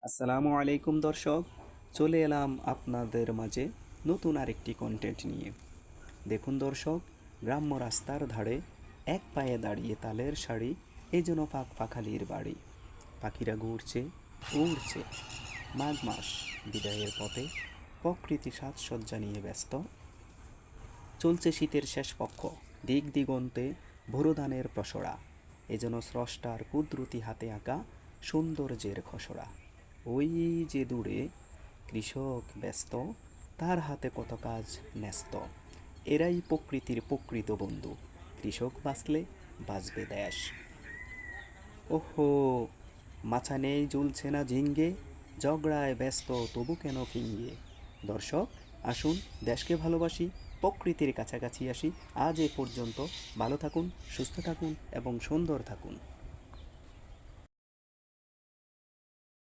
আসসালামু আলাইকুম দর্শক, চলে এলাম আপনাদের মাঝে নতুন আরেকটি কন্টেন্ট নিয়ে। দেখুন দর্শক, গ্রাম্য রাস্তার ধারে এক পায়ে দাঁড়িয়ে তালের শাড়ি, এই যেন পাখ পাখালির বাড়ি। পাখিরা ঘুরছে, উড়ছে। মাঘ মাস বিদায়ের পথে প্রকৃতি সাজসজ্জা নিয়ে ব্যস্ত। চলছে শীতের শেষ পক্ষ, দিক দিগন্তে ভোরো ধানের প্রসরা। এ যেন স্রষ্টার কুদরতি হাতে আঁকা সৌন্দর্যের খসড়া। ওই যে দূরে কৃষক ব্যস্ত, তার হাতে কত কাজ ন্যস্ত। এরাই প্রকৃতির প্রকৃত বন্ধু, কৃষক বাঁচলে বাঁচবে দেশ। ওহো, মাছা নেই ঝুলছে না ঝিঙ্গে, ঝগড়ায় ব্যস্ত তবু কেন ফিঙ্গে। দর্শক, আসুন দেশকে ভালোবাসি, প্রকৃতির কাছাকাছি আসি। আজ এ পর্যন্ত, ভালো থাকুন, সুস্থ থাকুন এবং সুন্দর থাকুন।